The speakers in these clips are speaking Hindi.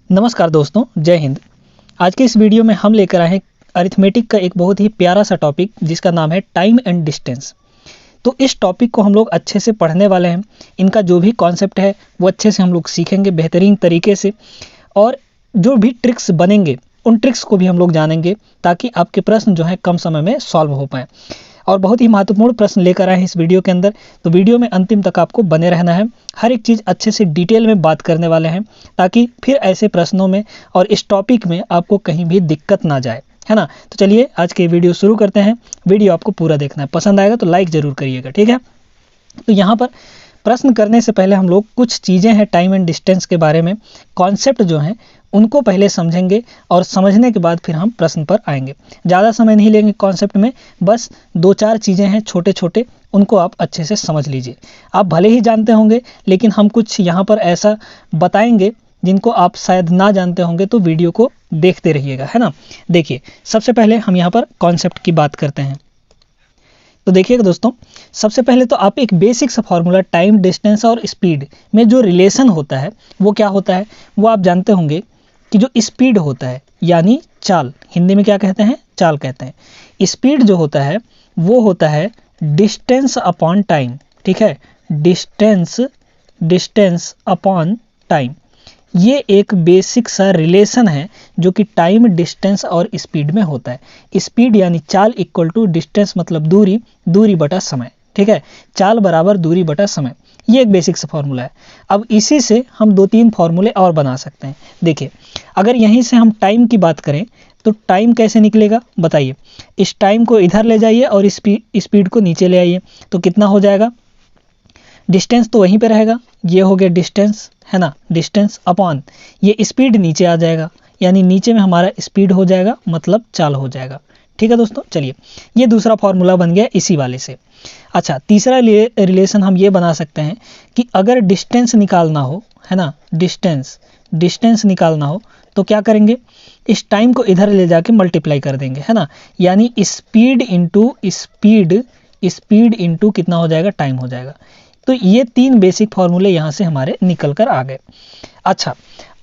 नमस्कार दोस्तों, जय हिंद। आज के इस वीडियो में हम लेकर आए हैं अरिथमेटिक का एक बहुत ही प्यारा सा टॉपिक जिसका नाम है टाइम एंड डिस्टेंस। तो इस टॉपिक को हम लोग अच्छे से पढ़ने वाले हैं। इनका जो भी कॉन्सेप्ट है वो अच्छे से हम लोग सीखेंगे बेहतरीन तरीके से, और जो भी ट्रिक्स बनेंगे उन ट्रिक्स को भी हम लोग जानेंगे ताकि आपके प्रश्न जो है कम समय में सॉल्व हो पाएँ। और बहुत ही महत्वपूर्ण प्रश्न लेकर आए हैं इस वीडियो के अंदर, तो वीडियो में अंतिम तक आपको बने रहना है। हर एक चीज़ अच्छे से डिटेल में बात करने वाले हैं ताकि फिर ऐसे प्रश्नों में और इस टॉपिक में आपको कहीं भी दिक्कत ना जाए, है ना। तो चलिए आज के वीडियो शुरू करते हैं। वीडियो आपको पूरा देखना है, पसंद आएगा तो लाइक ज़रूर करिएगा, ठीक है। तो यहाँ पर प्रश्न करने से पहले हम लोग कुछ चीज़ें हैं टाइम एंड डिस्टेंस के बारे में, कॉन्सेप्ट जो हैं उनको पहले समझेंगे और समझने के बाद फिर हम प्रश्न पर आएंगे। ज़्यादा समय नहीं लेंगे कॉन्सेप्ट में, बस 2-4 चीज़ें हैं छोटे छोटे, उनको आप अच्छे से समझ लीजिए। आप भले ही जानते होंगे लेकिन हम कुछ यहाँ पर ऐसा बताएंगे जिनको आप शायद ना जानते होंगे, तो वीडियो को देखते रहिएगा, है ना। देखिए, सबसे पहले हम यहाँ पर कॉन्सेप्ट की बात करते हैं। तो देखिएगा दोस्तों, सबसे पहले तो आप एक बेसिक सा फॉर्मूला टाइम, डिस्टेंस और स्पीड में जो रिलेशन होता है वो क्या होता है, वो आप जानते होंगे कि जो स्पीड होता है यानी चाल, हिंदी में क्या कहते हैं, चाल कहते हैं। स्पीड जो होता है वो होता है डिस्टेंस अपॉन टाइम, ठीक है। डिस्टेंस अपॉन टाइम, ये एक बेसिक सा रिलेशन है जो कि टाइम, डिस्टेंस और स्पीड में होता है। स्पीड यानी चाल इक्वल टू डिस्टेंस मतलब दूरी, दूरी बटा समय, ठीक है। चाल बराबर दूरी बटा समय, ये एक बेसिक सा फॉर्मूला है। अब इसी से हम 2-3 फॉर्मूले और बना सकते हैं। देखिए, अगर यहीं से हम टाइम की बात करें तो टाइम कैसे निकलेगा बताइए। इस टाइम को इधर ले जाइए और स्पीड को नीचे ले आइए, तो कितना हो जाएगा। डिस्टेंस तो वहीं पे रहेगा, ये हो गया डिस्टेंस, है ना। डिस्टेंस अपॉन ये स्पीड नीचे आ जाएगा, यानी नीचे में हमारा स्पीड हो जाएगा मतलब चाल हो जाएगा, ठीक है दोस्तों। चलिए, ये दूसरा फॉर्मूला बन गया इसी वाले से। अच्छा, तीसरा रिलेशन हम ये बना सकते हैं कि अगर डिस्टेंस निकालना हो, है ना, डिस्टेंस निकालना हो तो क्या करेंगे, इस टाइम को इधर ले जाके मल्टीप्लाई कर देंगे, है ना। यानी स्पीड इंटू कितना हो जाएगा, टाइम हो जाएगा। तो ये 3 बेसिक फॉर्मूले यहाँ से हमारे निकल कर आ गए। अच्छा,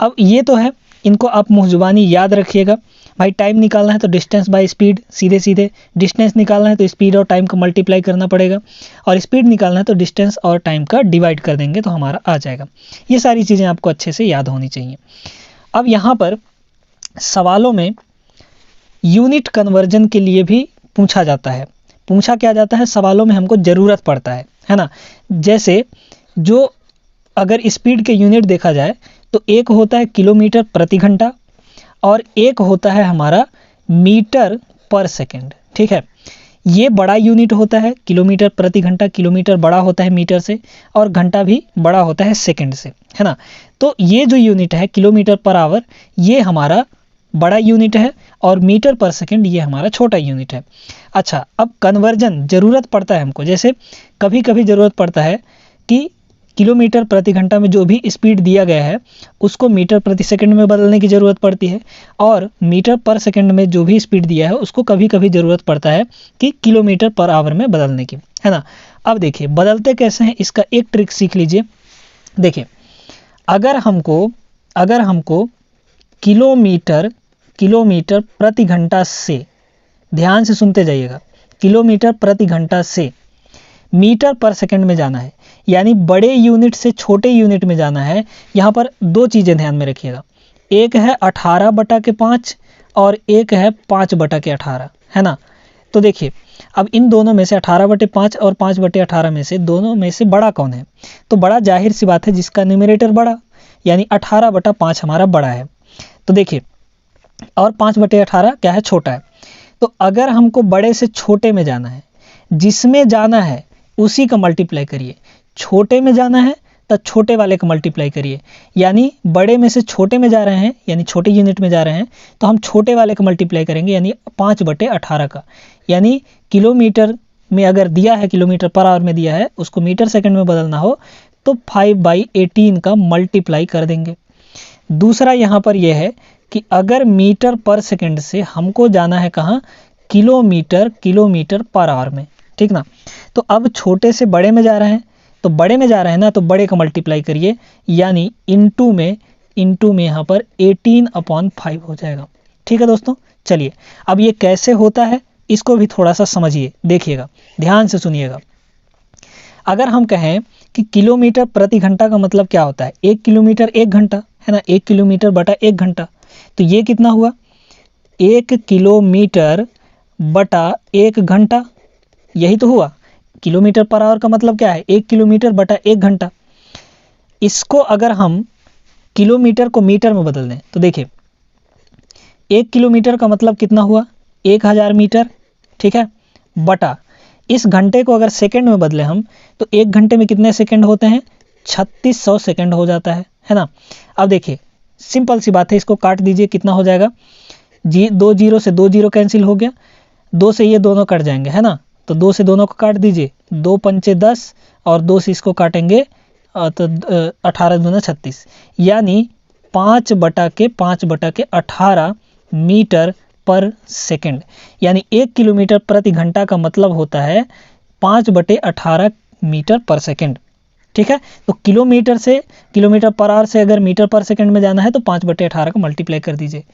अब ये तो है, इनको आप मुँह जुबानी याद रखिएगा। भाई टाइम निकालना है तो डिस्टेंस बाय स्पीड, सीधे सीधे डिस्टेंस निकालना है तो स्पीड और टाइम का मल्टीप्लाई करना पड़ेगा, और स्पीड निकालना है तो डिस्टेंस और टाइम का डिवाइड कर देंगे तो हमारा आ जाएगा। ये सारी चीज़ें आपको अच्छे से याद होनी चाहिए। अब यहाँ पर सवालों में यूनिट कन्वर्जन के लिए भी पूछा जाता है। पूछा क्या जाता है, सवालों में हमको ज़रूरत पड़ता है ना। जैसे जो अगर स्पीड के यूनिट देखा जाए तो एक होता है किलोमीटर प्रति घंटा और एक होता है हमारा मीटर पर सेकंड, ठीक है। ये बड़ा यूनिट होता है किलोमीटर प्रति घंटा, किलोमीटर बड़ा होता है मीटर से और घंटा भी बड़ा होता है सेकंड से, है ना। तो ये जो यूनिट है किलोमीटर पर आवर, ये हमारा बड़ा यूनिट है और मीटर पर सेकंड ये हमारा छोटा यूनिट है। अच्छा, अब कन्वर्जन ज़रूरत पड़ता है हमको, जैसे कभी कभी ज़रूरत पड़ता है कि किलोमीटर प्रति घंटा में जो भी स्पीड दिया गया है उसको मीटर प्रति सेकंड में बदलने की ज़रूरत पड़ती है, और मीटर पर सेकंड में जो भी स्पीड दिया है उसको कभी कभी ज़रूरत पड़ता है कि किलोमीटर पर आवर में बदलने की, है ना। अब देखिए बदलते कैसे हैं, इसका एक ट्रिक सीख लीजिए। देखिए, अगर हमको किलोमीटर प्रति घंटा से, ध्यान से सुनते जाइएगा, किलोमीटर प्रति घंटा से मीटर पर सेकंड में जाना है, यानी बड़े यूनिट से छोटे यूनिट में जाना है। यहाँ पर 2 चीज़ें ध्यान में रखिएगा, एक है 18/5 और एक है 5/18, है ना। तो देखिए, अब इन दोनों में से 18/5 और 5/18 में से दोनों में से बड़ा कौन है, तो बड़ा जाहिर सी बात है जिसका न्यूमरेटर बड़ा, यानी 18/5 हमारा बड़ा है। तो देखिए, और 5/18 क्या है, छोटा है। तो अगर हमको बड़े से छोटे में जाना है, जिसमें जाना है उसी का मल्टीप्लाई करिए। छोटे में जाना है तो छोटे वाले का मल्टीप्लाई करिए, यानी बड़े में से छोटे में जा रहे हैं यानी छोटे यूनिट में जा रहे हैं तो हम छोटे वाले का मल्टीप्लाई करेंगे, यानी 5/18 का। यानी किलोमीटर में अगर दिया है, किलोमीटर पर आवर में दिया है, उसको मीटर सेकंड में बदलना हो तो 5/18 का मल्टीप्लाई कर देंगे। दूसरा यहाँ पर यह है कि अगर मीटर पर सेकंड से हमको जाना है कहाँ, किलोमीटर पर आवर में, ठीक ना। तो अब छोटे से बड़े में जा रहे हैं, तो बड़े में जा रहे हैं ना, तो बड़े का मल्टीप्लाई करिए, यानी इनटू में इंटू में यहाँ पर 18/5 हो जाएगा। ठीक है दोस्तों, चलिए अब ये कैसे होता है इसको भी थोड़ा सा समझिए, देखिएगा, ध्यान से सुनिएगा। अगर हम कहें कि किलोमीटर प्रति घंटा का मतलब क्या होता है, 1 किलोमीटर 1 घंटा है ना, 1 किलोमीटर बटा 1 घंटा, तो ये कितना हुआ, 1 किलोमीटर बटा 1 घंटा, यही तो हुआ। किलोमीटर पर आवर का मतलब क्या है, 1 किलोमीटर बटा 1 घंटा। इसको अगर हम किलोमीटर को मीटर में बदल दें तो देखिए 1 किलोमीटर का मतलब कितना हुआ, 1000 मीटर, ठीक है, बटा इस घंटे को अगर सेकंड में बदले हम तो 1 घंटे में कितने सेकंड होते हैं, 3600 सेकंड हो जाता है ना। अब देखिए सिंपल सी बात है, इसको काट दीजिए, कितना हो जाएगा, 2 जीरो से 2 जीरो कैंसिल हो गया, 2 से ये दोनों कट जाएंगे है ना, तो 2 से दोनों को काट दीजिए, 2 पंचे 10 और 2 से इसको काटेंगे तो 18 दूना 36, यानी 5/5/18 मीटर पर सेकंड, यानी 1 किलोमीटर प्रति घंटा का मतलब होता है 5/18 मीटर पर सेकंड। ठीक है, तो किलोमीटर से किलोमीटर पर आवर से अगर मीटर पर सेकंड में जाना है तो 5/18 का मल्टीप्लाई कर दीजिए,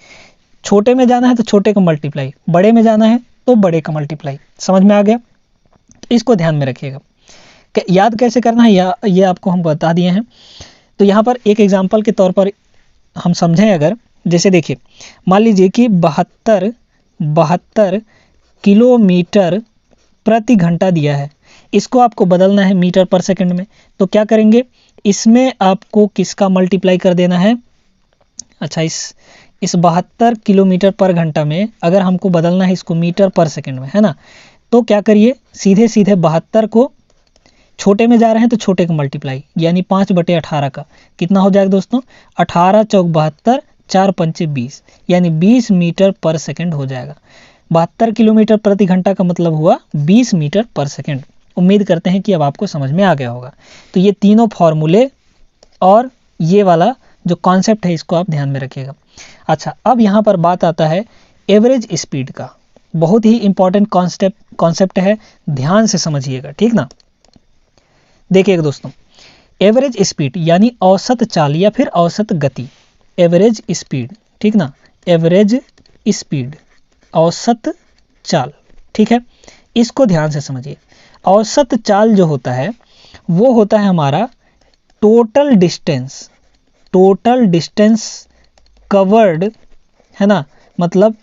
छोटे में जाना है तो छोटे का मल्टीप्लाई, बड़े में जाना है तो बड़े का मल्टीप्लाई। समझ में आ गया, तो इसको ध्यान में रखिएगा। याद कैसे करना है ये आपको हम बता दिए हैं। तो यहाँ पर एक एग्जाम्पल के तौर पर हम समझें, अगर जैसे देखिए मान लीजिए कि 72 किलोमीटर प्रति घंटा दिया है, इसको आपको बदलना है मीटर पर सेकंड में, तो क्या करेंगे, इसमें आपको किसका मल्टीप्लाई कर देना है, अच्छा इस 72 किलोमीटर पर घंटा में अगर हमको बदलना है इसको मीटर पर सेकंड में, है ना, तो क्या करिए, सीधे सीधे 72 को छोटे में जा रहे हैं तो छोटे का मल्टीप्लाई, यानी 5/18 का कितना हो जाएगा दोस्तों, 18 चौक 72, 4 पंचे 20, यानी 20 मीटर पर सेकंड हो जाएगा। 72 किलोमीटर प्रति घंटा का मतलब हुआ 20 मीटर पर सेकंड। उम्मीद करते हैं कि अब आपको समझ में आ गया होगा। तो ये तीनों फॉर्मूले और ये वाला जो कॉन्सेप्ट है इसको आप ध्यान में रखिएगा। अच्छा, अब यहाँ पर बात आता है एवरेज स्पीड का, बहुत ही इंपॉर्टेंट कॉन्सेप्ट है, ध्यान से समझिएगा, ठीक ना। देखिएगा दोस्तों, एवरेज स्पीड यानी औसत चाल या फिर औसत गति, एवरेज स्पीड, ठीक ना, एवरेज स्पीड, औसत चाल, ठीक है, इसको ध्यान से समझिए। औसत चाल जो होता है वो होता है हमारा टोटल डिस्टेंस कवर्ड, है ना, मतलब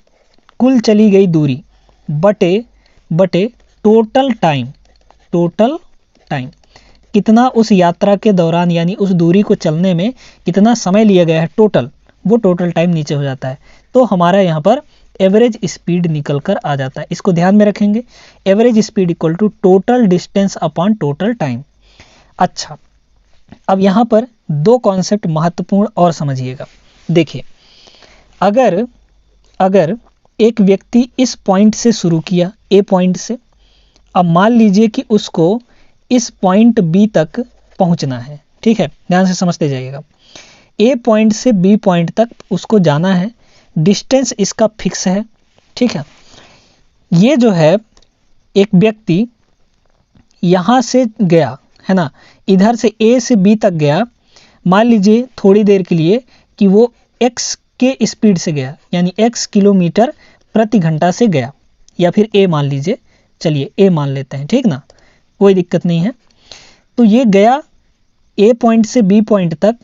कुल चली गई दूरी बटे टोटल टाइम, कितना उस यात्रा के दौरान यानी उस दूरी को चलने में कितना समय लिया गया है टोटल, वो टोटल टाइम नीचे हो जाता है, तो हमारा यहाँ पर एवरेज स्पीड निकल कर आ जाता है। इसको ध्यान में रखेंगे, average speed equal to total distance upon total time. अच्छा, अब यहाँ पर दो कॉन्सेप्ट महत्वपूर्ण और समझिएगा। देखिए, अगर एक व्यक्ति इस पॉइंट से शुरू किया, ए पॉइंट से, अब मान लीजिए कि उसको इस पॉइंट बी तक पहुंचना है, ठीक है, ध्यान से समझते जाइएगा। ए पॉइंट से बी पॉइंट तक उसको जाना है, डिस्टेंस इसका फिक्स है, ठीक है। ये जो है एक व्यक्ति यहाँ से गया, है ना, इधर से ए से बी तक गया, मान लीजिए थोड़ी देर के लिए कि वो x के स्पीड से गया, यानी x किलोमीटर प्रति घंटा से गया, या फिर a मान लीजिए, चलिए a मान लेते हैं, ठीक ना, कोई दिक्कत नहीं है। तो ये गया a पॉइंट से b पॉइंट तक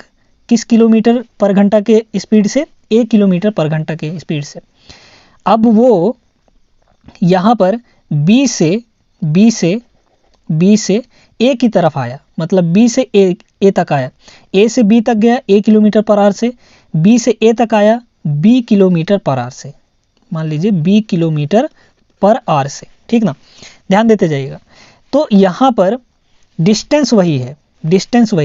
किस किलोमीटर पर घंटा के स्पीड से, a किलोमीटर पर घंटा के स्पीड से। अब वो यहाँ पर b से a की तरफ आया, मतलब b से a तक आया, a से b तक गया a किलोमीटर पर आवर से, b से a तक आया b किलोमीटर पर आवर से, मान लीजिए b किलोमीटर पर आवर से, ठीक ना, ध्यान देते जाइएगा। तो यहाँ पर डिस्टेंस वही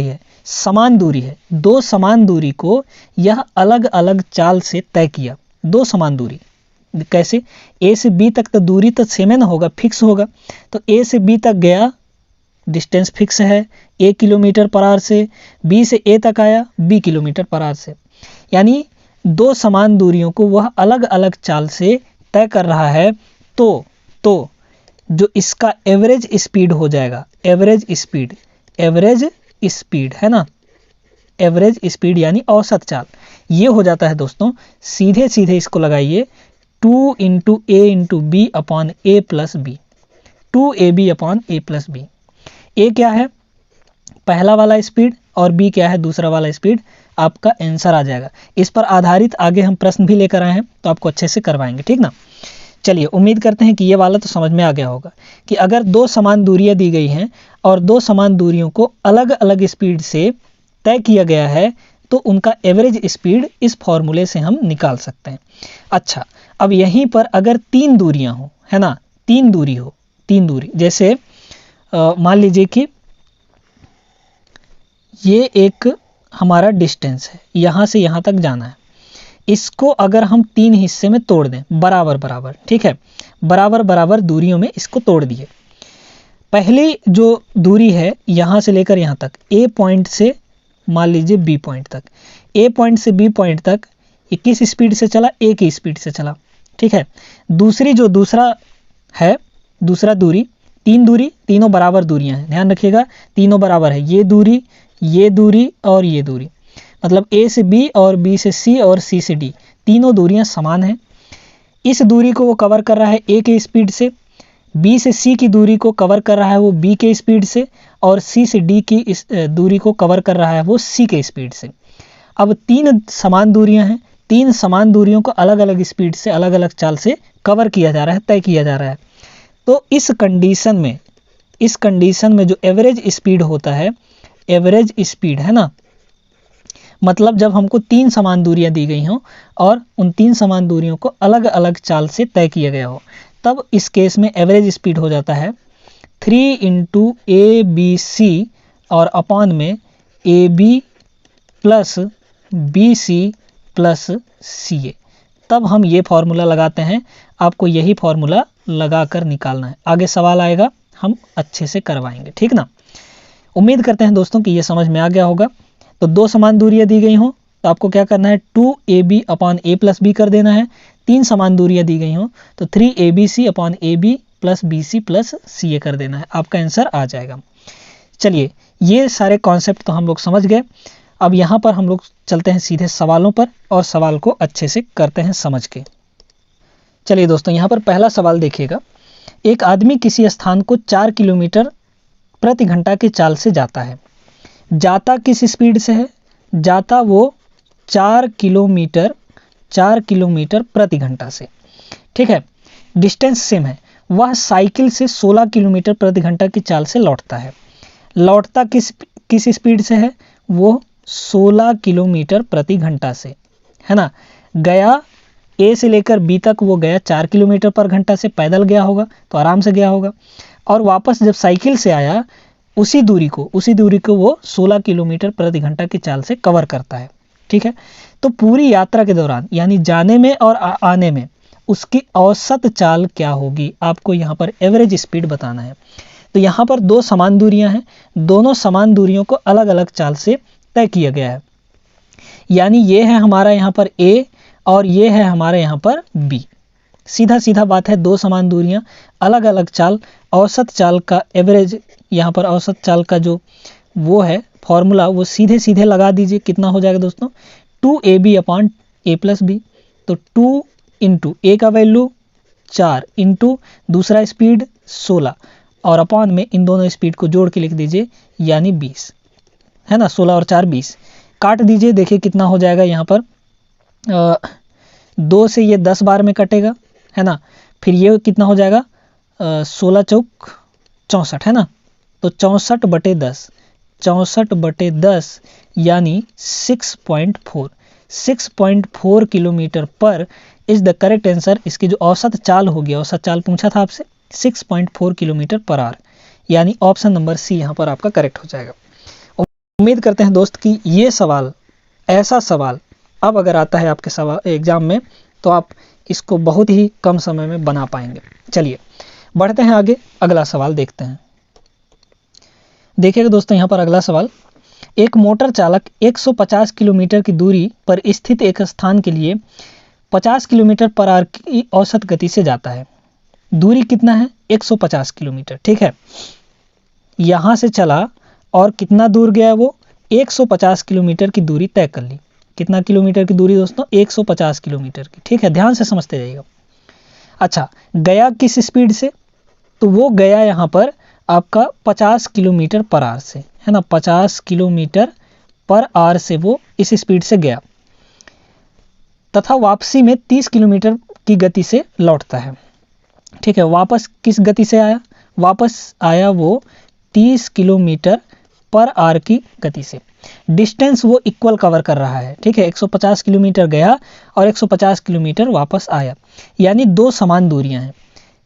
है, समान दूरी है, दो समान दूरी को यह अलग अलग चाल से तय किया, दो समान दूरी। कैसे, a से b तक तो दूरी तो सेम है ना, होगा, फिक्स होगा, तो a से b तक गया, डिस्टेंस फिक्स है a किलोमीटर पर आवर से, b से a तक आया b किलोमीटर पर आवर से, यानी दो समान दूरियों को वह अलग अलग चाल से तय कर रहा है। तो जो इसका एवरेज स्पीड हो जाएगा, एवरेज स्पीड, है ना, एवरेज स्पीड यानी औसत चाल। ये हो जाता है दोस्तों, सीधे सीधे इसको लगाइए 2 इंटू ए इंटू बी अपॉन ए प्लस बी, 2ab अपॉन ए प्लस बी। ए क्या है पहला वाला स्पीड और बी क्या है दूसरा वाला स्पीड, आपका आंसर आ जाएगा। इस पर आधारित आगे हम प्रश्न भी लेकर आए हैं तो आपको अच्छे से करवाएंगे, ठीक ना। चलिए उम्मीद करते हैं कि ये वाला तो समझ में आ गया होगा कि अगर दो समान दूरियां दी गई हैं और दो समान दूरियों को अलग अलग स्पीड से तय किया गया है तो उनका एवरेज स्पीड इस फॉर्मूले से हम निकाल सकते हैं। अच्छा, अब यहीं पर अगर तीन दूरियां हो, है ना, तीन दूरी हो, तीन दूरी, जैसे मान लीजिए कि ये एक हमारा डिस्टेंस है, यहाँ से यहाँ तक जाना है। इसको अगर हम तीन हिस्से में तोड़ दें बराबर बराबर, ठीक है, बराबर बराबर दूरियों में इसको तोड़ दिए। पहली जो दूरी है यहाँ से लेकर यहाँ तक, ए पॉइंट से मान लीजिए बी पॉइंट तक, ए पॉइंट से बी पॉइंट तक ये किस स्पीड से चला, ए की स्पीड से चला, ठीक है। दूसरी जो दूसरा है, दूसरा दूरी, तीन दूरी, तीनों बराबर दूरियां हैं, ध्यान रखिएगा तीनों बराबर है, ये दूरी और ये दूरी, मतलब ए से बी और बी से सी और सी से डी, तीनों दूरियां समान हैं। इस दूरी को वो कवर कर रहा है ए के स्पीड से, बी से सी की दूरी को कवर कर रहा है वो बी के स्पीड से, और सी से डी की इस दूरी को कवर कर रहा है वो सी के स्पीड से। अब तीन समान दूरियां हैं, तीन समान दूरियों को अलग अलग स्पीड से अलग अलग चाल से कवर किया जा रहा है, तय किया जा रहा है। तो इस कंडीशन में जो एवरेज स्पीड होता है, एवरेज स्पीड है ना, मतलब जब हमको तीन समान दूरियां दी गई हों और उन तीन समान दूरियों को अलग अलग चाल से तय किया गया हो, तब इस केस में एवरेज स्पीड हो जाता है 3 इंटू ए बी सी और अपॉन में A B plus B C plus C A. तब हम ये फॉर्मूला लगाते हैं, आपको यही फॉर्मूला लगा कर निकालना है। आगे सवाल आएगा, हम अच्छे से करवाएंगे, ठीक ना। उम्मीद करते हैं दोस्तों कि ये समझ में आ गया होगा। तो दो समान दूरियां दी गई हों तो आपको क्या करना है, 2ab अपॉन ए प्लस बी कर देना है। तीन समान दूरियां दी गई हों तो 3abc upon A B plus B C plus C A कर देना है, आपका आंसर आ जाएगा। चलिए, ये सारे कॉन्सेप्ट तो हम लोग समझ गए। अब यहाँ पर हम लोग चलते हैं सीधे सवालों पर और सवाल को अच्छे से करते हैं समझ के। चलिए दोस्तों, यहाँ पर पहला सवाल देखिएगा। एक आदमी किसी स्थान को 4 किलोमीटर प्रति घंटा की चाल से जाता है। जाता किस स्पीड से है, जाता वो 4 किलोमीटर प्रति घंटा से, ठीक है। डिस्टेंस सेम है, वह साइकिल से 16 किलोमीटर प्रति घंटा की चाल से लौटता है। लौटता किस स्पीड से है, वो 16 किलोमीटर प्रति घंटा से, है ना। गया ए से लेकर बी तक वो गया 4 किलोमीटर पर घंटा से, पैदल गया होगा तो आराम से गया होगा, और वापस जब साइकिल से आया उसी दूरी को वो 16 किलोमीटर प्रति घंटा की चाल से कवर करता है, ठीक है। तो पूरी यात्रा के दौरान यानी जाने में और आने में उसकी औसत चाल क्या होगी, आपको यहाँ पर एवरेज स्पीड बताना है। तो यहाँ पर दो समान दूरियां हैं, दोनों समान दूरियों को अलग अलग चाल से तय किया गया है, यानी ये है हमारा यहाँ पर ए और ये है हमारे यहाँ पर बी। सीधा सीधा बात है, दो समान दूरियां अलग अलग चाल, औसत चाल का एवरेज, यहाँ पर औसत चाल का जो वो है फॉर्मूला वो सीधे सीधे लगा दीजिए। कितना हो जाएगा दोस्तों, 2ab अपॉन ए प्लस बी। तो 2 इंटू ए का वैल्यू 4 इंटू दूसरा स्पीड 16 और अपॉन में इन दोनों स्पीड को जोड़ के लिख दीजिए यानी 20, है ना। 16 और 4 20, काट दीजिए, देखिए कितना हो जाएगा। यहाँ पर 2 से ये 10 बार में कटेगा, है ना। फिर ये कितना हो जाएगा, 16 चौक 64, है ना। तो 64/10 यानी 6.4 किलोमीटर पर इज द करेक्ट आंसर। इसकी जो औसत चाल होगी, औसत चाल पूछा था आपसे, 6.4 किलोमीटर पर आवर, यानी ऑप्शन नंबर सी यहाँ पर आपका करेक्ट हो जाएगा। उम्मीद करते हैं दोस्त कि ये सवाल, ऐसा सवाल अब अगर आता है आपके सवाल एग्जाम में तो आप इसको बहुत ही कम समय में बना पाएंगे। चलिए बढ़ते हैं आगे, अगला सवाल देखते हैं। देखिएगा दोस्तों, यहाँ पर अगला सवाल, एक मोटर चालक 150 किलोमीटर की दूरी पर स्थित एक स्थान के लिए 50 किलोमीटर पर आवर की औसत गति से जाता है। दूरी कितना है, 150 किलोमीटर, ठीक है। यहाँ से चला और कितना दूर गया वो, 150 किलोमीटर की दूरी तय कर ली। कितना किलोमीटर की दूरी दोस्तों? 150 किलोमीटर की। ठीक है, ध्यान से समझते जाइएगा। अच्छा, गया किस स्पीड से? तो वो गया यहाँ पर आपका 50 किलोमीटर पर आवर से, है ना, 50 किलोमीटर पर आवर से वो इस स्पीड से गया, तथा वापसी में 30 किलोमीटर की गति से लौटता है। ठीक है, वापस किस गति से आया? वापस आया वो 30 किलोमीटर पर आवर की गति से। डिस्टेंस वो इक्वल कवर कर रहा है। ठीक है, 150 किलोमीटर गया और 150 किलोमीटर वापस आया, यानी दो समान दूरियां हैं।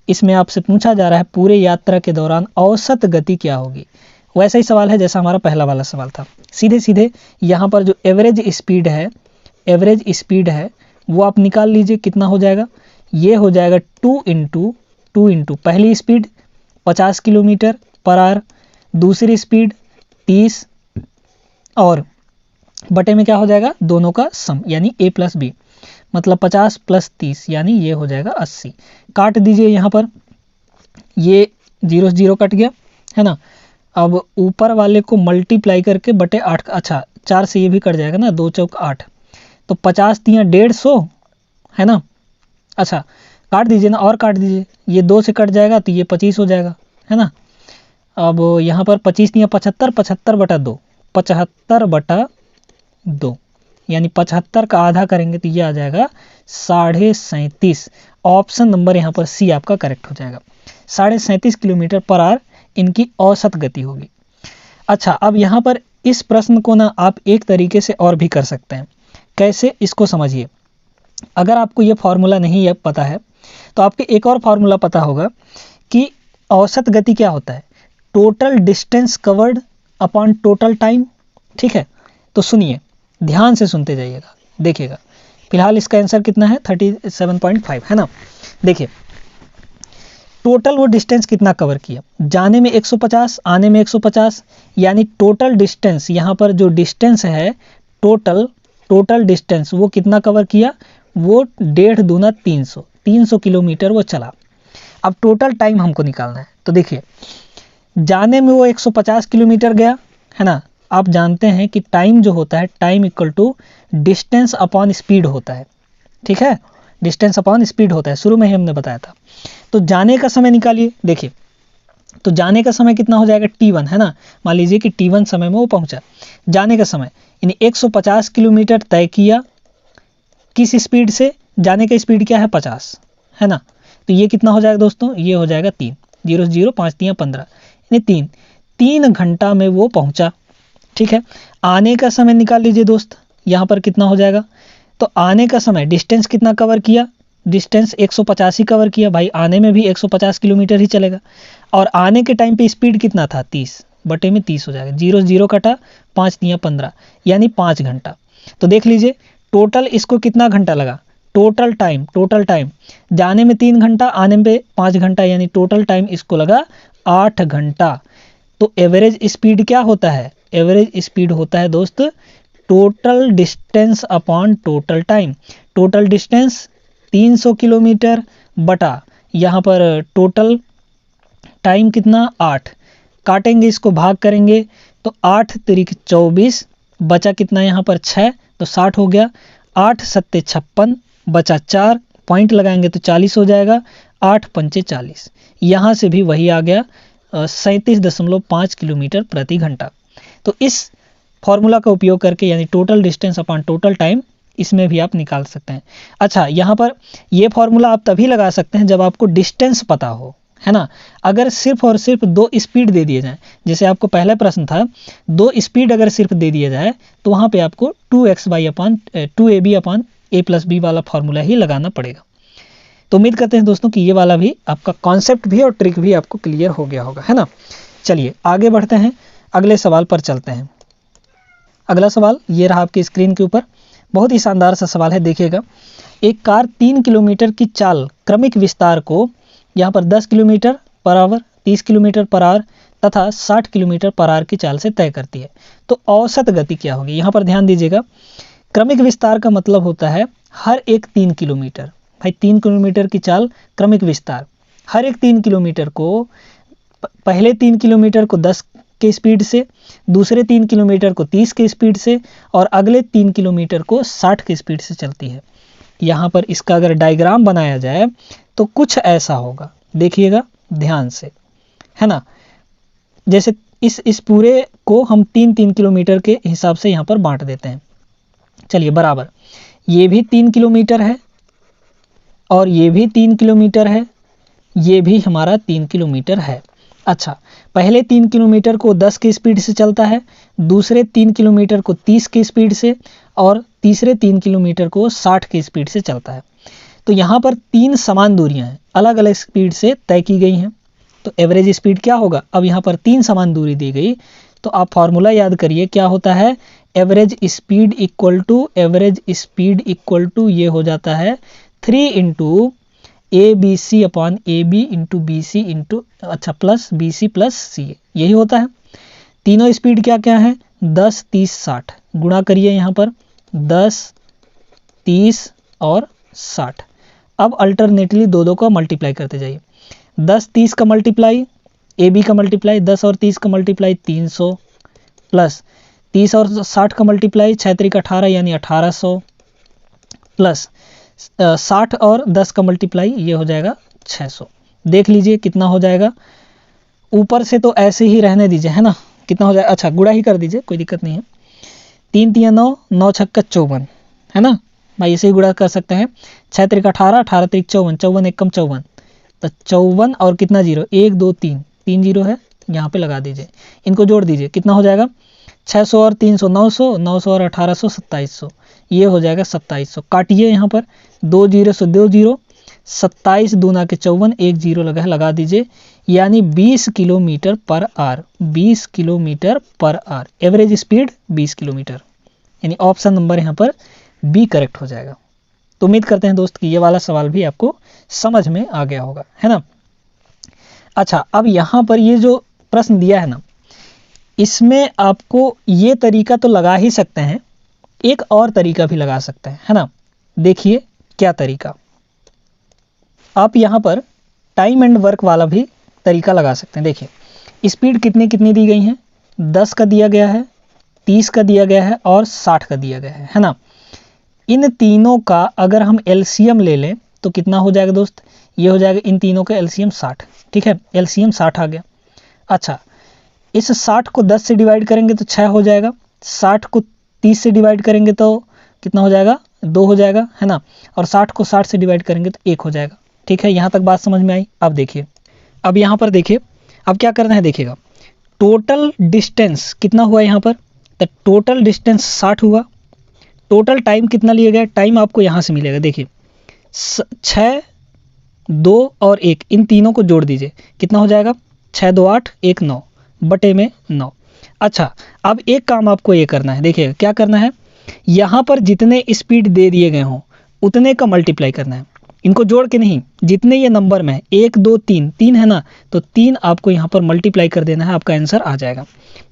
इसमें आपसे पूछा जा रहा है पूरे यात्रा के दौरान औसत गति क्या होगी। वैसा ही सवाल है जैसा हमारा पहला वाला सवाल था। सीधे सीधे यहाँ पर जो एवरेज स्पीड है वो आप निकाल लीजिए, कितना हो जाएगा? ये हो जाएगा 2 इंटू पहली स्पीड 50 किलोमीटर पर आवर, दूसरी स्पीड 30, और बटे में क्या हो जाएगा? दोनों का सम, यानी a प्लस बी, मतलब 50 प्लस 30, यानी ये हो जाएगा 80। काट दीजिए यहाँ पर, ये 0 से 0 कट गया, है ना। अब ऊपर वाले को मल्टीप्लाई करके बटे 8, अच्छा 4 से ये भी कट जाएगा ना, 2 चौक 8, तो 50 दिया 150, है ना। अच्छा काट दीजिए ना, और काट दीजिए, ये 2 से कट जाएगा तो ये 25 हो जाएगा, है ना। अब यहाँ पर 25 दिया 75, 75 बटा 2, 75 बटा 2, यानी 75 का आधा करेंगे तो ये आ जाएगा 37.5। ऑप्शन नंबर यहाँ पर सी आपका करेक्ट हो जाएगा। 37.5 किलोमीटर पर आवर इनकी औसत गति होगी। अच्छा, अब यहाँ पर इस प्रश्न को ना आप एक तरीके से और भी कर सकते हैं। कैसे, इसको समझिए। अगर आपको ये फॉर्मूला नहीं पता है तो आपको एक और फॉर्मूला पता होगा कि औसत गति क्या होता है? Total distance covered upon total time. ठीक है, तो सुनिए, ध्यान से सुनते जाइएगा, देखिएगा। फिलहाल इसका आंसर कितना है? 37.5, है ना। देखिए, टोटल वो डिस्टेंस कितना कवर किया? जाने में 150, आने में 150, यानी टोटल डिस्टेंस, यहाँ पर जो डिस्टेंस है टोटल डिस्टेंस वो कितना कवर किया? वो 1.5 दूना 300 किलोमीटर वो चला। अब टोटल टाइम हमको निकालना है, तो देखिए जाने में वो 150 किलोमीटर गया, है ना। आप जानते हैं कि टाइम जो होता है, time equal to distance upon speed होता है। ठीक है, डिस्टेंस अपॉन स्पीड होता है, शुरू में ही हमने बताया था। तो जाने का समय निकालिए। देखिए, तो जाने का समय कितना हो जाएगा? t1, है ना। मान लीजिए कि t1 समय में वो पहुंचा। जाने का समय यानी 150 किलोमीटर तय किया, किस स्पीड से? जाने का स्पीड क्या है? 50, है ना। तो ये कितना हो जाएगा दोस्तों? ये हो जाएगा 3, 0 0 5 3 15, यानी 3 घंटा में वो पहुंचा। ठीक है, आने का समय निकाल लीजिए दोस्त, यहाँ पर कितना हो जाएगा? तो आने का समय, डिस्टेंस कितना कवर किया? डिस्टेंस 150 ही कवर किया भाई, आने में भी 150 किलोमीटर ही चलेगा। और आने के टाइम पे स्पीड कितना था? 30 बटे में 30 हो जाएगा, 0 0 कटा, 5 3 15, यानी 5 घंटा। तो देख लीजिए टोटल इसको कितना घंटा लगा? टोटल टाइम जाने में 3 घंटा, आने में 5 घंटा, यानी टोटल टाइम इसको लगा 8 घंटा। तो एवरेज स्पीड क्या होता है? एवरेज स्पीड होता है दोस्त total distance upon total time. Total distance 300 kilometre बटा यहाँ पर टोटल टाइम कितना? 8। काटेंगे, इसको भाग करेंगे तो 8 तिरिक 24, बचा कितना यहाँ पर? 6, तो 60 हो गया। 8 सत्ते 56, बचा 4, पॉइंट लगाएंगे तो 40 हो जाएगा। 8 पंचे 40, यहाँ से भी वही आ गया 37.5 किलोमीटर प्रति घंटा। तो इस फॉर्मूला का उपयोग करके, यानी total distance upon total time, इसमें भी आप निकाल सकते हैं। अच्छा, यहाँ पर ये फॉर्मूला आप तभी लगा सकते हैं जब आपको डिस्टेंस पता हो, है ना। अगर सिर्फ और सिर्फ 2 स्पीड दे दिए जाए, जैसे आपको पहला प्रश्न था, 2 स्पीड अगर सिर्फ दे दिया जाए तो वहाँ पे आपको 2xy upon 2ab upon a plus B वाला फॉर्मूला ही लगाना पड़ेगा। तो उम्मीद करते हैं दोस्तों कि ये वाला भी आपका कॉन्सेप्ट भी और ट्रिक भी आपको क्लियर हो गया होगा, है ना। चलिए आगे बढ़ते हैं, अगले सवाल पर चलते हैं। अगला सवाल ये रहा आपकी स्क्रीन के ऊपर, बहुत ही शानदार सा सवाल है, देखिएगा। एक कार 3 किलोमीटर की चाल क्रमिक विस्तार को यहाँ पर 10 kilometre per hour, 30 kilometre per hour तथा 60 किलोमीटर पर आवर की चाल से तय करती है, तो औसत गति क्या होगी? यहाँ पर ध्यान दीजिएगा, क्रमिक विस्तार का मतलब होता है हर एक 3 किलोमीटर। भाई 3 किलोमीटर की चाल क्रमिक विस्तार, हर एक 3 किलोमीटर को, पहले 3 किलोमीटर को 10 के स्पीड से, दूसरे 3 किलोमीटर को 30 के स्पीड से और अगले 3 किलोमीटर को 60 के स्पीड से चलती है। यहाँ पर इसका अगर डायग्राम बनाया जाए तो कुछ ऐसा होगा, देखिएगा ध्यान से, है ना। जैसे इस पूरे को हम 3-3 किलोमीटर के हिसाब से यहाँ पर बांट देते हैं। चलिए बराबर, ये भी 3 किलोमीटर है और ये भी 3 किलोमीटर है, ये भी हमारा 3 किलोमीटर है। अच्छा, पहले 3 किलोमीटर को 10 की स्पीड से चलता है, दूसरे 3 किलोमीटर को 30 की स्पीड से और तीसरे 3 किलोमीटर को 60 की स्पीड से चलता है। तो यहाँ पर 3 समान दूरियां हैं, अलग अलग स्पीड से तय की गई हैं। तो एवरेज स्पीड क्या होगा? अब यहाँ पर 3 समान दूरी दी गई तो आप फॉर्मूला याद करिए, क्या होता है? एवरेज स्पीड इक्वल टू ये हो जाता है 3 into ABC upon AB into BC into plus BC plus CA, यही होता है। तीनों स्पीड क्या क्या है? 10, 30, 60 गुणा करिए यहाँ पर 10, 30 और 60। अब अल्टरनेटली दो का मल्टीप्लाई करते जाइए। 10, 30 का मल्टीप्लाई, AB का मल्टीप्लाई 10 और 30 का मल्टीप्लाई 300 प्लस 30 और 60 का मल्टीप्लाई 6 3 18 यानी 1800 प्लस 60 और 10 का मल्टीप्लाई ये हो जाएगा 600। देख लीजिए कितना हो जाएगा। ऊपर से तो ऐसे ही रहने दीजिए, है ना, कितना हो जाएगा? अच्छा, गुणा ही कर दीजिए, कोई दिक्कत नहीं है। 3 3 9, 9 6 54, है ना भाई, इसे ही गुणा कर सकते हैं। 6 3 18, 18 3 54, 54 1 कम 54, तो 54 और कितना जीरो? 1 2 3, 3 जीरो है, यहाँ पे लगा दीजिए। इनको जोड़ दीजिए, कितना हो जाएगा? 600 और 300 900, 900 और 1800 2700, ये हो जाएगा 2700। काटिए यहाँ पर 2 जीरो से 2 जीरो, 27 दूना के 54, 1 जीरो लगा दीजिए, यानी 20 kilometre per hour. 20 kilometre per hour average speed 20 kilometre, यानी ऑप्शन नंबर यहाँ पर बी करेक्ट हो जाएगा। तो उम्मीद करते हैं दोस्त कि ये वाला सवाल भी आपको समझ में आ गया होगा, है ना। अच्छा, अब यहाँ पर ये जो प्रश्न दिया है ना, इसमें आपको ये तरीका तो लगा ही सकते हैं, एक और तरीका भी लगा सकते हैं, है ना। देखिए क्या तरीका, आप यहाँ पर टाइम एंड वर्क वाला भी तरीका लगा सकते हैं। देखिए स्पीड कितनी कितनी दी गई हैं, 10 का दिया गया है, 30 का दिया गया है और 60 का दिया गया है ना। इन तीनों का अगर हम एलसीएम ले लें तो कितना हो जाएगा दोस्त? ये हो जाएगा इन तीनों का एलसीएम 60, ठीक है, एलसीएम 60 आ गया। अच्छा, इस 60 को 10 से डिवाइड करेंगे तो 6 हो जाएगा, 60 को 30 से डिवाइड करेंगे तो कितना हो जाएगा? 2 हो जाएगा, है ना, और 60 को 60 से डिवाइड करेंगे तो 1 हो जाएगा। ठीक है, यहाँ तक बात समझ में आई। अब देखिए, अब यहाँ पर देखिए, अब क्या करना है, देखिएगा टोटल डिस्टेंस कितना हुआ यहाँ पर, तो टोटल डिस्टेंस 60 हुआ। टोटल टाइम कितना लिया गया? टाइम आपको यहाँ से मिलेगा, देखिए 6, 2 और 1, इन तीनों को जोड़ दीजिए, कितना हो जाएगा? 6 2 8, 1 9 बटे में 9। अच्छा, अब एक काम आपको ये करना है, देखिए क्या करना है, यहाँ पर जितने स्पीड दे दिए गए हों उतने का मल्टीप्लाई करना है, इनको जोड़ के नहीं, जितने ये नंबर में 1 2 3, 3 है ना, तो 3 आपको यहाँ पर मल्टीप्लाई कर देना है, आपका आंसर आ जाएगा।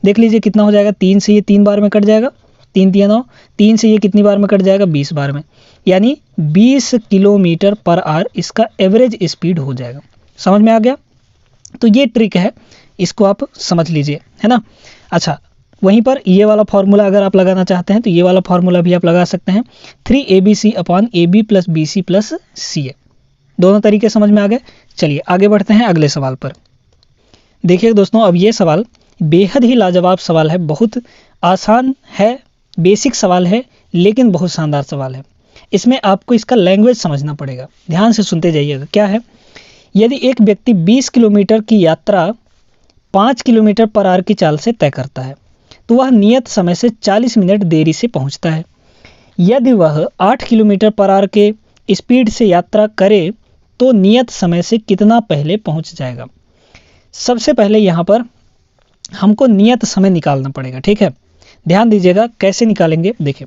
देख लीजिए कितना हो जाएगा, 3 से ये 3 बार में कट जाएगा, 3 3 9, 3 से ये कितनी बार में कट जाएगा? 20 बार में, यानी 20 किलोमीटर पर आवर इसका एवरेज स्पीड हो जाएगा। समझ में आ गया? तो ये ट्रिक है, इसको आप समझ लीजिए, है ना। अच्छा, वहीं पर ये वाला फार्मूला अगर आप लगाना चाहते हैं तो ये वाला फार्मूला भी आप लगा सकते हैं, 3ABC upon AB plus BC plus CA। दोनों तरीके समझ में आ गए। चलिए आगे बढ़ते हैं अगले सवाल पर। देखिए दोस्तों, अब ये सवाल बेहद ही लाजवाब सवाल है, बहुत आसान है, बेसिक सवाल है, लेकिन बहुत शानदार सवाल है। इसमें आपको इसका लैंग्वेज समझना पड़ेगा, ध्यान से सुनते जाइएगा। क्या है, यदि एक व्यक्ति 20 किलोमीटर की यात्रा 5 किलोमीटर पर आवर की चाल से तय करता है तो वह नियत समय से 40 मिनट देरी से पहुंचता है। यदि वह 8 किलोमीटर पर आवर के स्पीड से यात्रा करे तो नियत समय से कितना पहले पहुंच जाएगा। सबसे पहले यहाँ पर हमको नियत समय निकालना पड़ेगा, ठीक है। ध्यान दीजिएगा कैसे निकालेंगे। देखिए,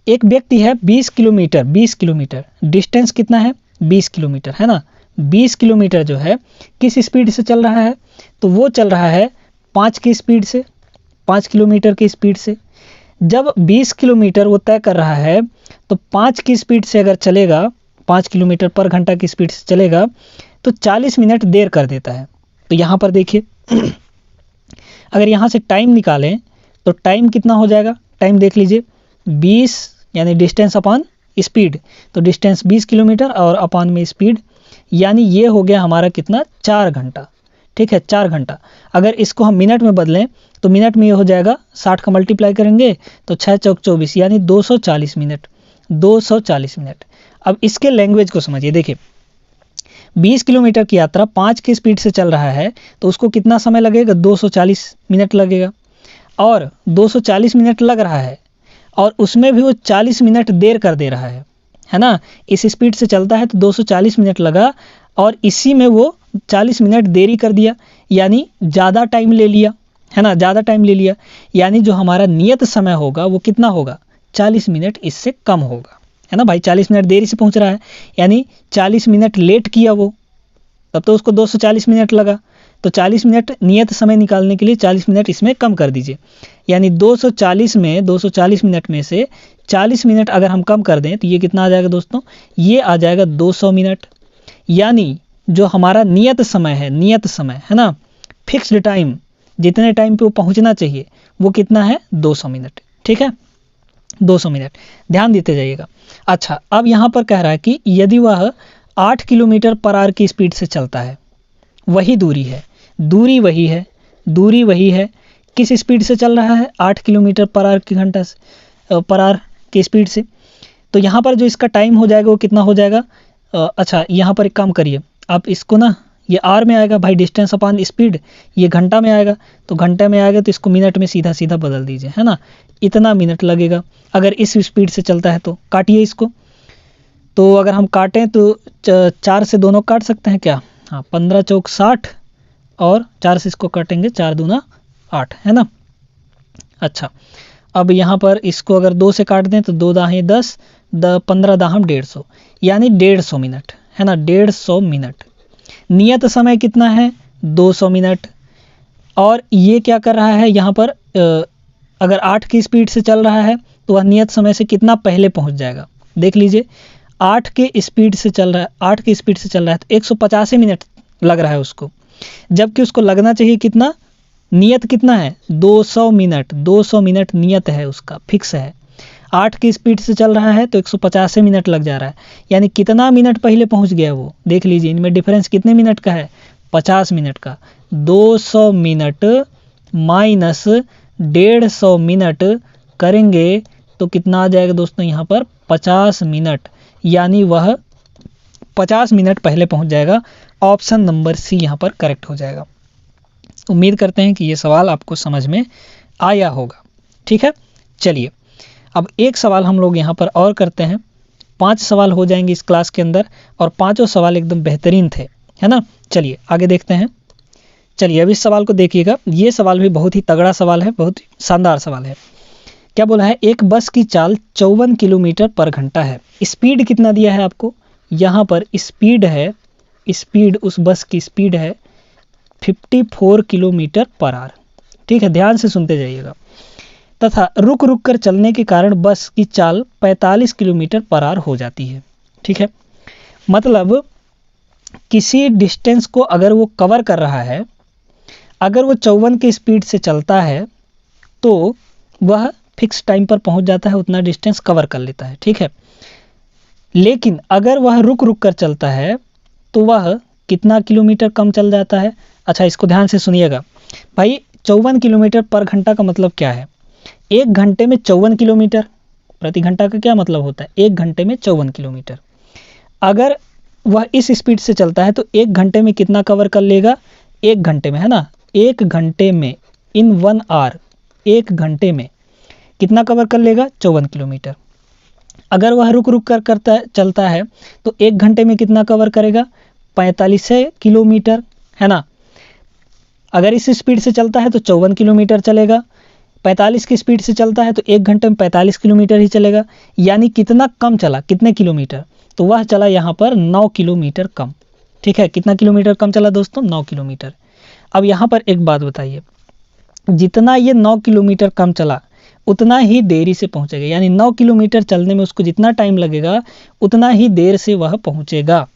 एक व्यक्ति है 20 किलोमीटर, डिस्टेंस कितना है? 20 किलोमीटर, है ना। 20 किलोमीटर जो है किस स्पीड से चल रहा है? तो वो चल रहा है 5 की स्पीड से, 5 किलोमीटर की स्पीड से। जब 20 किलोमीटर वो तय कर रहा है तो 5 की स्पीड से अगर चलेगा, 5 किलोमीटर पर घंटा की स्पीड से चलेगा तो 40 मिनट देर कर देता है। तो यहाँ पर देखिए अगर यहाँ से टाइम निकालें तो टाइम कितना हो जाएगा, टाइम देख लीजिए 20 यानी डिस्टेंस अपॉन स्पीड, तो डिस्टेंस 20 किलोमीटर और अपॉन में स्पीड, यानी ये हो गया हमारा कितना 4 घंटा। ठीक है, 4 घंटा। अगर इसको हम मिनट में बदलें तो मिनट में ये हो जाएगा 60 का मल्टीप्लाई करेंगे तो 6 चौक 24 यानी 240 मिनट, 240 मिनट। अब इसके लैंग्वेज को समझिए, देखिए 20 किलोमीटर की यात्रा 5 की स्पीड से चल रहा है तो उसको कितना समय लगेगा, 240 मिनट लगेगा। और 240 मिनट लग रहा है और उसमें भी वो 40 मिनट देर कर दे रहा है ना। इस स्पीड से चलता है तो 240 मिनट लगा और इसी में वो 40 मिनट देरी कर दिया, यानी ज़्यादा टाइम ले लिया, है ना, ज़्यादा टाइम ले लिया। यानी जो हमारा नियत समय होगा वो कितना होगा, 40 मिनट इससे कम होगा, है ना भाई। 40 मिनट देरी से पहुंच रहा है यानी 40 मिनट लेट किया वो, तब तो उसको 240 मिनट लगा। तो 40 मिनट नियत समय निकालने के लिए 40 मिनट इसमें कम कर दीजिए, यानी 240 मिनट में से 40 मिनट अगर हम कम कर दें तो ये कितना आ जाएगा दोस्तों, ये आ जाएगा 200 मिनट। यानी जो हमारा नियत समय है ना, फिक्स्ड टाइम, जितने टाइम पे वो पहुंचना चाहिए वो कितना है, 200 मिनट। ठीक है, 200 मिनट, ध्यान देते जाइएगा। अच्छा, अब यहाँ पर कह रहा है कि यदि वह 8 किलोमीटर पर आवर की स्पीड से चलता है, वही दूरी है, दूरी वही है, किस स्पीड से चल रहा है, 8 किलोमीटर पर आवर की घंटा पर आवर की स्पीड से। तो यहाँ पर जो इसका टाइम हो जाएगा वो कितना हो जाएगा, अच्छा यहाँ पर एक काम करिए आप, इसको ना ये आर में आएगा भाई, डिस्टेंस अपॉन स्पीड, ये घंटा में आएगा, तो घंटे में आएगा तो इसको मिनट में सीधा सीधा बदल दीजिए, है ना। इतना मिनट लगेगा अगर इस स्पीड से चलता है तो। काटिए इसको, तो अगर हम काटें तो 4 से दोनों काट सकते हैं क्या, हाँ, 15 चौक 60 और 4 से इसको काटेंगे 4 दूना 8, है ना। अच्छा, अब यहाँ पर इसको अगर 2 से काट दें तो 2 दाहें 10, 15 दाहम 150, यानी 150 मिनट, है ना, 150 मिनट। नियत समय कितना है, 200 मिनट। और ये क्या कर रहा है यहाँ पर, अगर 8 की स्पीड से चल रहा है तो वह नियत समय से कितना पहले पहुँच जाएगा, देख लीजिए 8 के स्पीड से चल रहा है, 8 की स्पीड से चल रहा है तो 185 मिनट लग रहा है उसको, जबकि उसको लगना चाहिए कितना, नियत कितना है, 200 मिनट, 200 मिनट नियत है उसका, फिक्स है। 8 की स्पीड से चल रहा है तो 185 मिनट लग जा रहा है, यानी कितना मिनट पहले पहुंच गया वो, देख लीजिए इनमें डिफरेंस कितने मिनट का है, 50 मिनट का। 200 मिनट माइनस 150 मिनट करेंगे तो कितना आ जाएगा दोस्तों, यहाँ पर 50 मिनट, यानी वह 50 मिनट पहले पहुंच जाएगा। ऑप्शन नंबर सी यहाँ पर करेक्ट हो जाएगा। उम्मीद करते हैं कि ये सवाल आपको समझ में आया होगा। ठीक है, चलिए अब एक सवाल हम लोग यहाँ पर और करते हैं। 5 सवाल हो जाएंगे इस क्लास के अंदर और पांचों सवाल एकदम बेहतरीन थे, है ना। चलिए आगे देखते हैं। चलिए अब इस सवाल को देखिएगा, ये सवाल भी बहुत ही तगड़ा सवाल है, बहुत शानदार सवाल है। क्या बोला है, एक बस की चाल 54 किलोमीटर पर घंटा है, स्पीड कितना दिया है आपको, यहाँ पर स्पीड है, स्पीड उस बस की स्पीड है 54 किलोमीटर पर आवर। ठीक है, ध्यान से सुनते जाइएगा। तथा रुक रुक कर चलने के कारण बस की चाल 45 किलोमीटर पर आवर हो जाती है। ठीक है, मतलब किसी डिस्टेंस को अगर वो कवर कर रहा है, अगर वो 54 की स्पीड से चलता है तो वह फिक्स टाइम पर पहुंच जाता है, उतना डिस्टेंस कवर कर लेता है। ठीक है, लेकिन अगर वह रुक रुक कर चलता है तो वह कितना किलोमीटर कम चल जाता है। अच्छा, इसको ध्यान से सुनिएगा भाई, 54 किलोमीटर पर घंटा का मतलब क्या है, 1 घंटे में 54 किलोमीटर, प्रति घंटा का क्या मतलब होता है, 1 घंटे में 54 किलोमीटर। अगर वह इस स्पीड से चलता है तो 1 घंटे में कितना कवर कर लेगा, 1 घंटे में, है ना, 1 घंटे में, इन 1 आवर, 1 घंटे में कितना कवर कर लेगा, 54 किलोमीटर। अगर वह रुक रुक कर चलता है तो 1 घंटे में कितना कवर करेगा, 45 किलोमीटर, है ना। अगर इस स्पीड से चलता है तो 54 किलोमीटर चलेगा, 45 की स्पीड से चलता है तो 1 घंटे में 45 किलोमीटर ही चलेगा, यानी कितना कम चला, कितने किलोमीटर, तो वह चला यहाँ पर 9 किलोमीटर कम। ठीक है, कितना किलोमीटर कम चला दोस्तों, 9 किलोमीटर। अब यहाँ पर एक बात बताइए, जितना ये 9 किलोमीटर कम चला उतना ही देरी से पहुँचेगा, यानी 9 किलोमीटर चलने में उसको जितना टाइम लगेगा उतना ही देर से वह पहुँचेगा,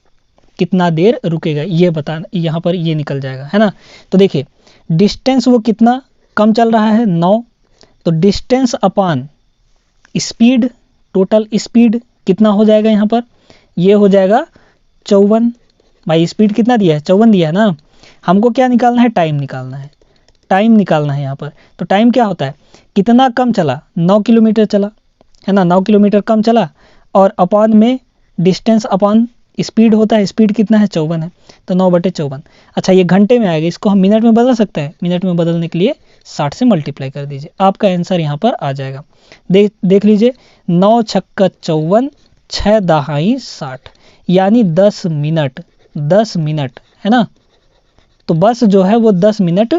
कितना देर रुकेगा ये बता, यहाँ पर ये निकल जाएगा, है ना। तो देखिए डिस्टेंस वो कितना कम चल रहा है 9, तो distance upon speed, total speed कितना हो जाएगा यहाँ पर, ये हो जाएगा 54। भाई स्पीड कितना दिया है, 54 दिया है ना। हमको क्या निकालना है, टाइम निकालना है, टाइम निकालना है यहाँ पर। तो टाइम क्या होता है, कितना कम चला, 9 किलोमीटर चला है ना, 9 किलोमीटर कम चला, और अपॉन में डिस्टेंस अपॉन स्पीड होता है, स्पीड कितना है, 54 है, तो 9/54। अच्छा ये घंटे में आएगा, इसको हम मिनट में बदल सकते हैं, मिनट में बदलने के लिए 60 से मल्टीप्लाई कर दीजिए, आपका आंसर यहाँ पर आ जाएगा। देख लीजिए, 9 छक्का 54, 6 दहाई 60, यानी 10 मिनट, 10 मिनट है ना। तो बस जो है वो 10 मिनट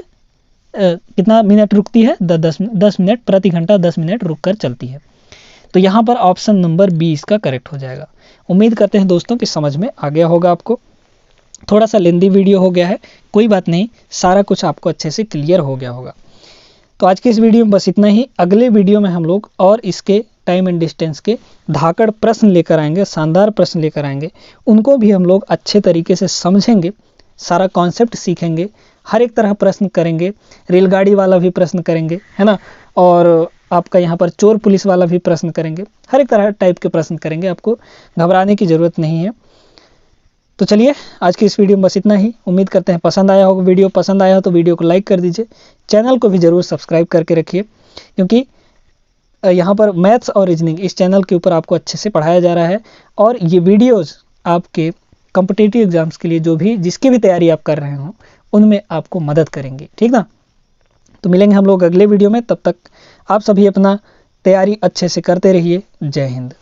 कितना मिनट रुकती है, 10 मिनट प्रति घंटा, 10 मिनट रुक कर चलती है। तो यहाँ पर ऑप्शन नंबर बी इसका करेक्ट हो जाएगा। उम्मीद करते हैं दोस्तों कि समझ में आ गया होगा आपको। थोड़ा सा लेंदी वीडियो हो गया है, कोई बात नहीं, सारा कुछ आपको अच्छे से क्लियर हो गया होगा। तो आज के इस वीडियो में बस इतना ही। अगले वीडियो में हम लोग और इसके टाइम एंड डिस्टेंस के धाकड़ प्रश्न लेकर आएंगे, शानदार प्रश्न लेकर आएंगे, उनको भी हम लोग अच्छे तरीके से समझेंगे, सारा कॉन्सेप्ट सीखेंगे, हर एक तरह प्रश्न करेंगे, रेलगाड़ी वाला भी प्रश्न करेंगे है ना, और आपका यहाँ पर चोर पुलिस वाला भी प्रश्न करेंगे, हर एक तरह टाइप के प्रश्न करेंगे, आपको घबराने की ज़रूरत नहीं है। तो चलिए आज की इस वीडियो में बस इतना ही। उम्मीद करते हैं पसंद आया होगा, वीडियो पसंद आया हो तो वीडियो को लाइक कर दीजिए, चैनल को भी ज़रूर सब्सक्राइब करके रखिए, क्योंकि यहाँ पर मैथ्स और रीजनिंग इस चैनल के ऊपर आपको अच्छे से पढ़ाया जा रहा है, और ये वीडियोज़ आपके कॉम्पिटिटिव एग्जाम्स के लिए जो भी जिसकी भी तैयारी आप कर रहे हो उनमें आपको मदद करेंगे, ठीक ना। तो मिलेंगे हम लोग अगले वीडियो में, तब तक आप सभी अपना तैयारी अच्छे से करते रहिए। जय हिंद।